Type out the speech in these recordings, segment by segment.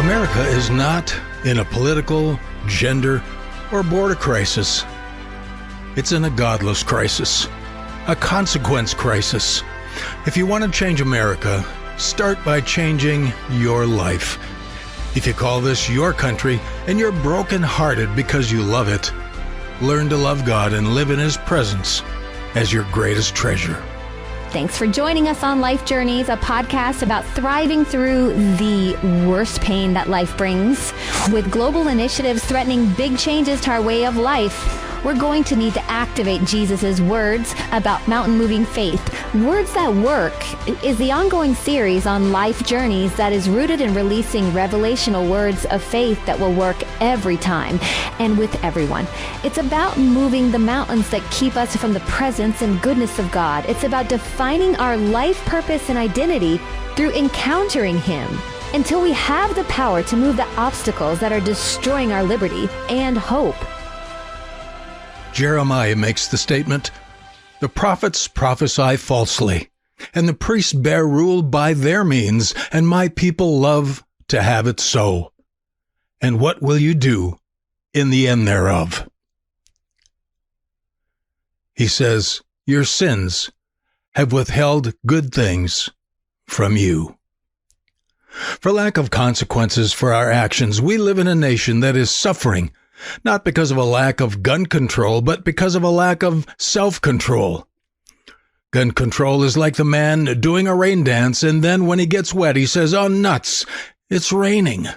America is not in a political, gender, or border crisis. It's in a godless crisis, a consequence crisis. If you want to change America, start by changing your life. If you call this your country and you're brokenhearted because you love it, learn to love God and live in His presence as your greatest treasure. Thanks for joining us on Life Journeys, a podcast about thriving through the worst pain that life brings. With global initiatives threatening big changes to our way of life, we're going to need to activate Jesus' words about mountain-moving faith. Words That Work is the ongoing series on life journeys that is rooted in releasing revelational words of faith that will work every time and with everyone. It's about moving the mountains that keep us from the presence and goodness of God. It's about defining our life purpose and identity through encountering Him until we have the power to move the obstacles that are destroying our liberty and hope. Jeremiah makes the statement, "The prophets prophesy falsely, and the priests bear rule by their means, and my people love to have it so. And what will you do in the end thereof?" He says, "Your sins have withheld good things from you." For lack of consequences for our actions, we live in a nation that is suffering, not because of a lack of gun control, but because of a lack of self-control. Gun control is like the man doing a rain dance, and then when he gets wet, he says, "Oh, nuts, it's raining."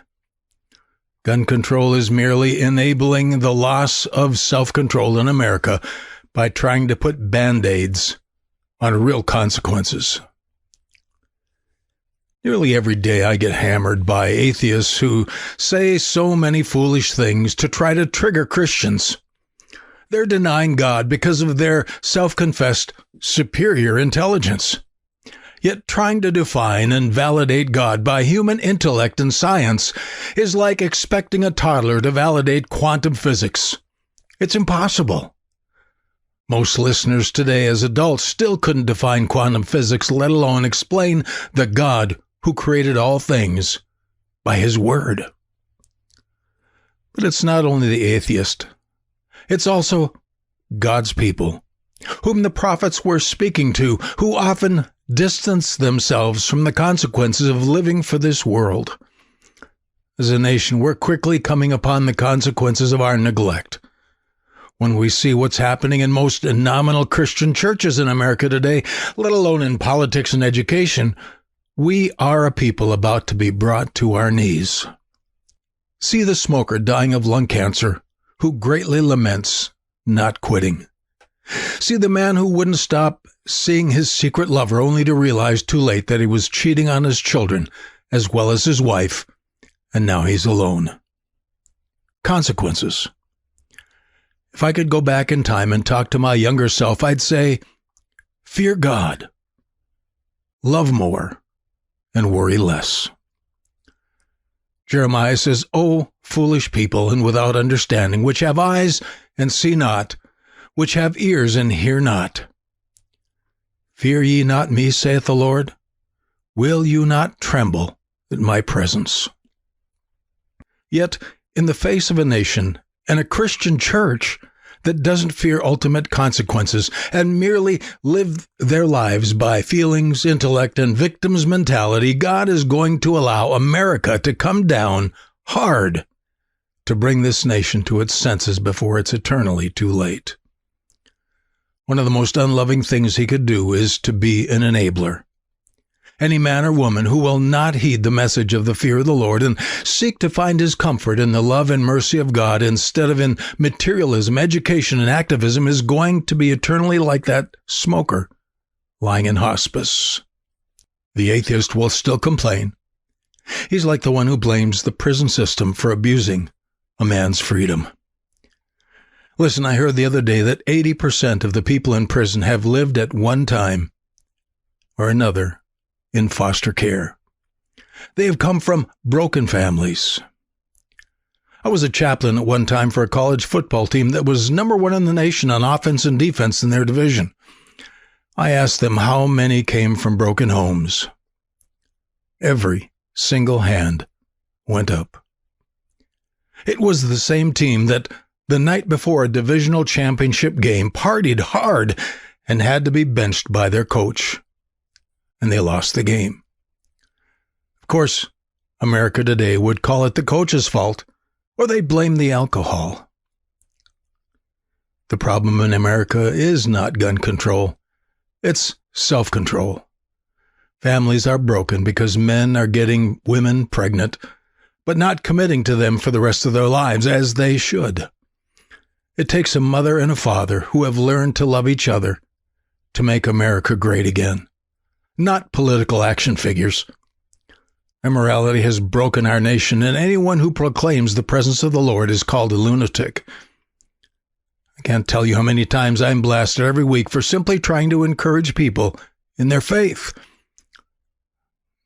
Gun control is merely enabling the loss of self-control in America by trying to put Band-Aids on real consequences. Nearly every day I get hammered by atheists who say so many foolish things to try to trigger Christians. They're denying God because of their self-confessed superior intelligence. Yet trying to define and validate God by human intellect and science is like expecting a toddler to validate quantum physics. It's impossible. Most listeners today as adults still couldn't define quantum physics, let alone explain the God who created all things by His Word. But it's not only the atheist. It's also God's people, whom the prophets were speaking to, who often distance themselves from the consequences of living for this world. As a nation, we're quickly coming upon the consequences of our neglect. When we see what's happening in most nominal Christian churches in America today, let alone in politics and education, we are a people about to be brought to our knees. See the smoker dying of lung cancer who greatly laments not quitting. See the man who wouldn't stop seeing his secret lover only to realize too late that he was cheating on his children as well as his wife, and now he's alone. Consequences. If I could go back in time and talk to my younger self, I'd say, fear God, love more, and worry less. Jeremiah says, "O foolish people and without understanding, which have eyes and see not, which have ears and hear not. Fear ye not me, saith the Lord? Will you not tremble at my presence?" Yet, in the face of a nation and a Christian church that doesn't fear ultimate consequences and merely live their lives by feelings, intellect, and victim's mentality, God is going to allow America to come down hard to bring this nation to its senses before it's eternally too late. One of the most unloving things He could do is to be an enabler. Any man or woman who will not heed the message of the fear of the Lord and seek to find His comfort in the love and mercy of God instead of in materialism, education, and activism is going to be eternally like that smoker lying in hospice. The atheist will still complain. He's like the one who blames the prison system for abusing a man's freedom. Listen, I heard the other day that 80% of the people in prison have lived at one time or another in foster care. They have come from broken families. I was a chaplain at one time for a college football team that was number one in the nation on offense and defense in their division. I asked them how many came from broken homes. Every single hand went up. It was the same team that the night before a divisional championship game partied hard and had to be benched by their coach. And they lost the game. Of course, America today would call it the coach's fault, or they'd blame the alcohol. The problem in America is not gun control. It's self-control. Families are broken because men are getting women pregnant, but not committing to them for the rest of their lives as they should. It takes a mother and a father who have learned to love each other to make America great again, not political action figures. Immorality has broken our nation, and anyone who proclaims the presence of the Lord is called a lunatic. I can't tell you how many times I'm blasted every week for simply trying to encourage people in their faith.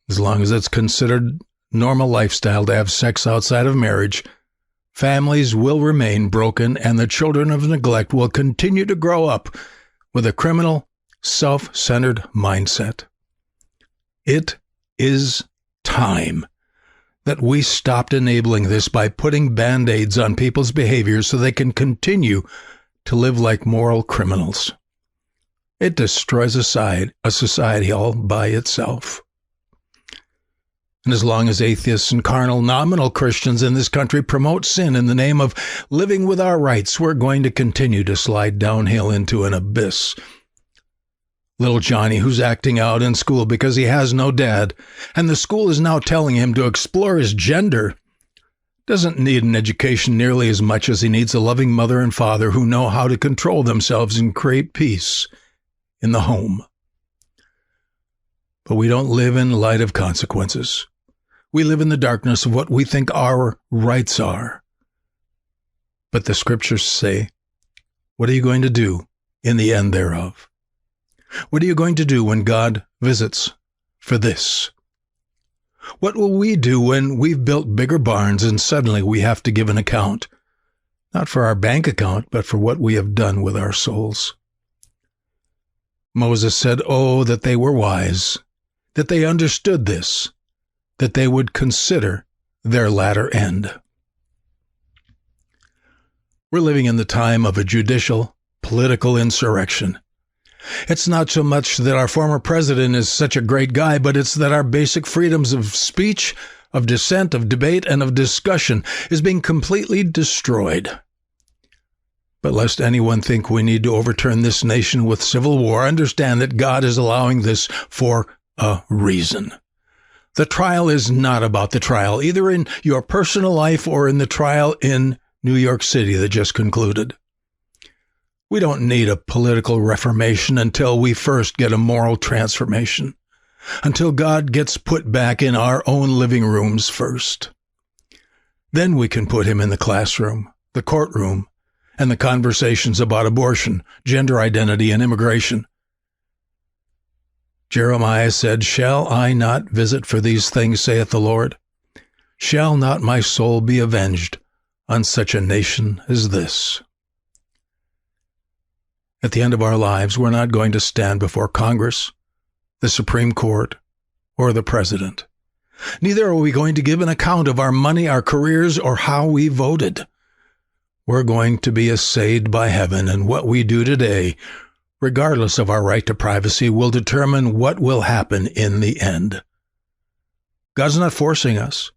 As long as it's considered normal lifestyle to have sex outside of marriage, families will remain broken and the children of neglect will continue to grow up with a criminal, self-centered mindset. It is time that we stopped enabling this by putting band-aids on people's behaviors so they can continue to live like moral criminals. It destroys a society all by itself. And as long as atheists and carnal, nominal Christians in this country promote sin in the name of living with our rights, we're going to continue to slide downhill into an abyss. Little Johnny, who's acting out in school because he has no dad, and the school is now telling him to explore his gender, doesn't need an education nearly as much as he needs a loving mother and father who know how to control themselves and create peace in the home. But we don't live in light of consequences. We live in the darkness of what we think our rights are. But the scriptures say, what are you going to do in the end thereof? What are you going to do when God visits for this? What will we do when we've built bigger barns and suddenly we have to give an account? Not for our bank account, but for what we have done with our souls. Moses said, oh, that they were wise, that they understood this, that they would consider their latter end. We're living in the time of a judicial, political insurrection. It's not so much that our former president is such a great guy, but it's that our basic freedoms of speech, of dissent, of debate, and of discussion is being completely destroyed. But lest anyone think we need to overturn this nation with civil war, understand that God is allowing this for a reason. The trial is not about the trial, either in your personal life or in the trial in New York City that just concluded. We don't need a political reformation until we first get a moral transformation, until God gets put back in our own living rooms first. Then we can put him in the classroom, the courtroom, and the conversations about abortion, gender identity, and immigration. Jeremiah said, shall I not visit for these things, saith the Lord? Shall not my soul be avenged on such a nation as this? At the end of our lives, we're not going to stand before Congress, the Supreme Court, or the President. Neither are we going to give an account of our money, our careers, or how we voted. We're going to be assayed by heaven, and what we do today, regardless of our right to privacy, will determine what will happen in the end. God's not forcing us.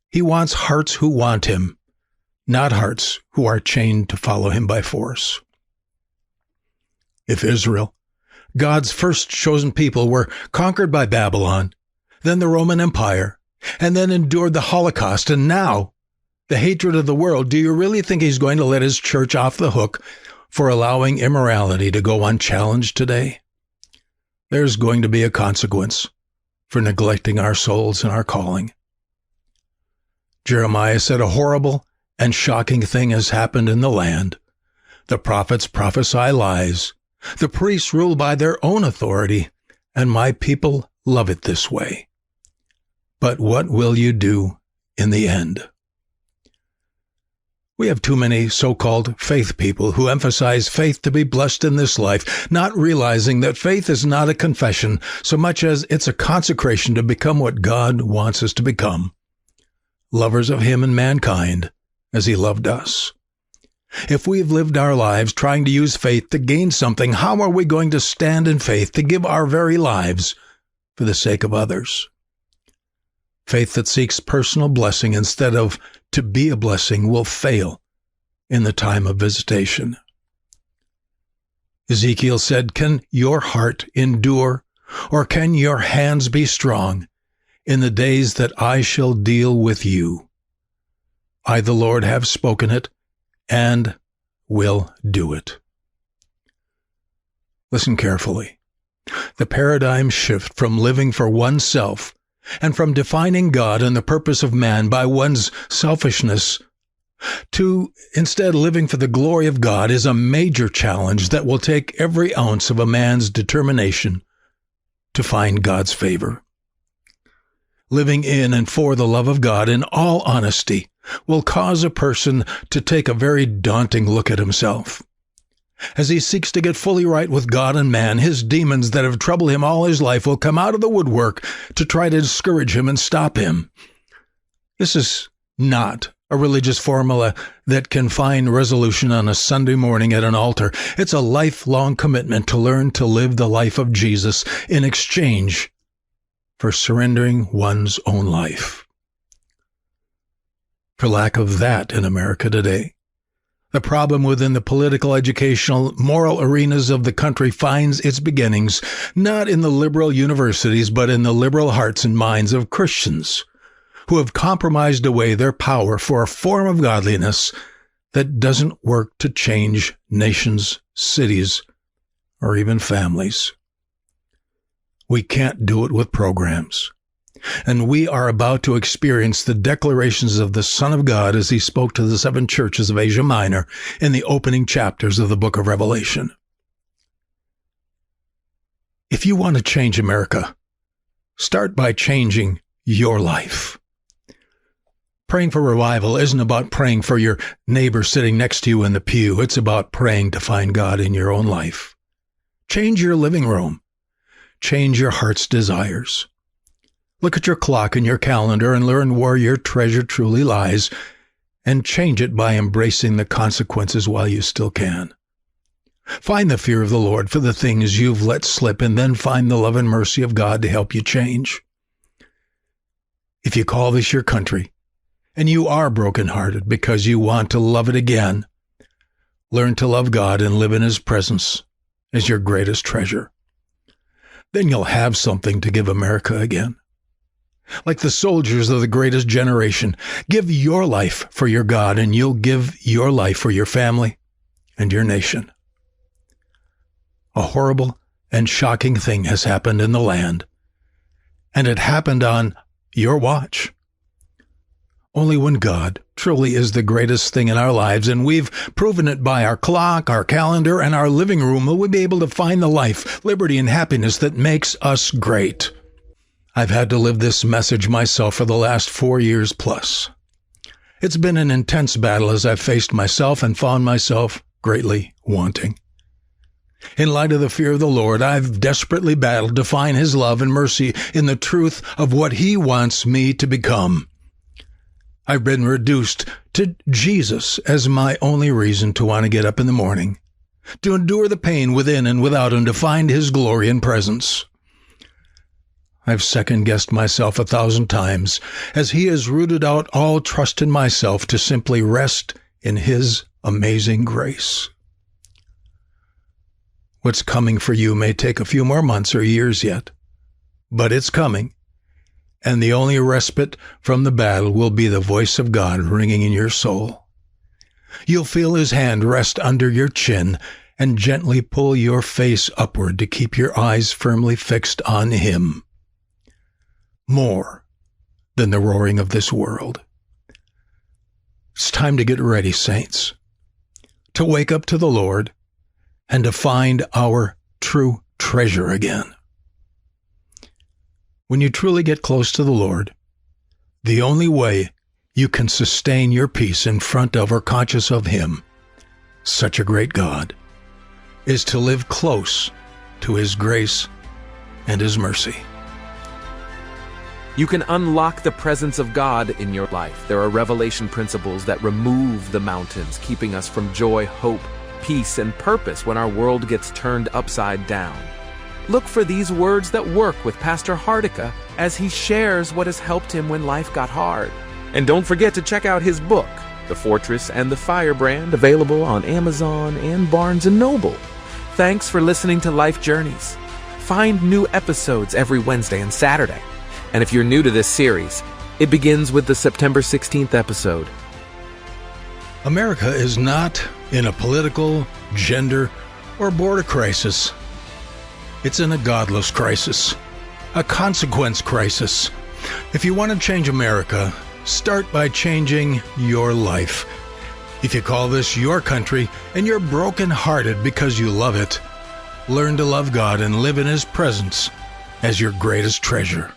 He wants hearts who want him, not hearts who are chained to follow him by force. If Israel, God's first chosen people, were conquered by Babylon, then the Roman Empire, and then endured the Holocaust, and now the hatred of the world, do you really think he's going to let his church off the hook for allowing immorality to go unchallenged today? There's going to be a consequence for neglecting our souls and our calling. Jeremiah said, a horrible and shocking thing has happened in the land. The prophets prophesy lies. The priests rule by their own authority, and my people love it this way. But what will you do in the end? We have too many so-called faith people who emphasize faith to be blessed in this life, not realizing that faith is not a confession so much as it's a consecration to become what God wants us to become, lovers of him and mankind as he loved us. If we've lived our lives trying to use faith to gain something, how are we going to stand in faith to give our very lives for the sake of others? Faith that seeks personal blessing instead of to be a blessing will fail in the time of visitation. Ezekiel said, "Can your heart endure, or can your hands be strong in the days that I shall deal with you? I, the Lord, have spoken it, and will do it." Listen carefully. The paradigm shift from living for oneself and from defining God and the purpose of man by one's selfishness to instead living for the glory of God is a major challenge that will take every ounce of a man's determination to find God's favor. Living in and for the love of God in all honesty will cause a person to take a very daunting look at himself. As he seeks to get fully right with God and man, his demons that have troubled him all his life will come out of the woodwork to try to discourage him and stop him. This is not a religious formula that can find resolution on a Sunday morning at an altar. It's a lifelong commitment to learn to live the life of Jesus in exchange for surrendering one's own life. For lack of that in America today, the problem within the political, educational, moral arenas of the country finds its beginnings not in the liberal universities, but in the liberal hearts and minds of Christians who have compromised away their power for a form of godliness that doesn't work to change nations, cities, or even families. We can't do it with programs. And we are about to experience the declarations of the Son of God as he spoke to the 7 churches of Asia Minor in the opening chapters of the book of Revelation. If you want to change America, start by changing your life. Praying for revival isn't about praying for your neighbor sitting next to you in the pew. It's about praying to find God in your own life. Change your living room. Change your heart's desires. Look at your clock and your calendar and learn where your treasure truly lies, and change it by embracing the consequences while you still can. Find the fear of the Lord for the things you've let slip, and then find the love and mercy of God to help you change. If you call this your country, and you are brokenhearted because you want to love it again, learn to love God and live in His presence as your greatest treasure. Then you'll have something to give America again. Like the soldiers of the greatest generation, give your life for your God, and you'll give your life for your family and your nation. A horrible and shocking thing has happened in the land, and it happened on your watch. Only when God truly is the greatest thing in our lives, and we've proven it by our clock, our calendar, and our living room, will we be able to find the life, liberty, and happiness that makes us great. I've had to live this message myself for the last 4 years plus. It's been an intense battle as I've faced myself and found myself greatly wanting. In light of the fear of the Lord, I've desperately battled to find His love and mercy in the truth of what He wants me to become. I've been reduced to Jesus as my only reason to want to get up in the morning, to endure the pain within and without, and to find His glory and presence. I've second-guessed myself 1,000 times as He has rooted out all trust in myself to simply rest in His amazing grace. What's coming for you may take a few more months or years yet, but it's coming, and the only respite from the battle will be the voice of God ringing in your soul. You'll feel His hand rest under your chin and gently pull your face upward to keep your eyes firmly fixed on Him. More than the roaring of this world. It's time to get ready, saints, to wake up to the Lord and to find our true treasure again. When you truly get close to the Lord, the only way you can sustain your peace in front of or conscious of Him, such a great God, is to live close to His grace and His mercy. You can unlock the presence of God in your life. There are revelation principles that remove the mountains, keeping us from joy, hope, peace, and purpose when our world gets turned upside down. Look for these words that work with Pastor Hardika as he shares what has helped him when life got hard. And don't forget to check out his book, The Fortress and the Firebrand, available on Amazon and Barnes & Noble. Thanks for listening to Life Journeys. Find new episodes every Wednesday and Saturday. And if you're new to this series, it begins with the September 16th episode. America is not in a political, gender, or border crisis. It's in a godless crisis, a consequence crisis. If you want to change America, start by changing your life. If you call this your country and you're broken-hearted because you love it, learn to love God and live in His presence as your greatest treasure.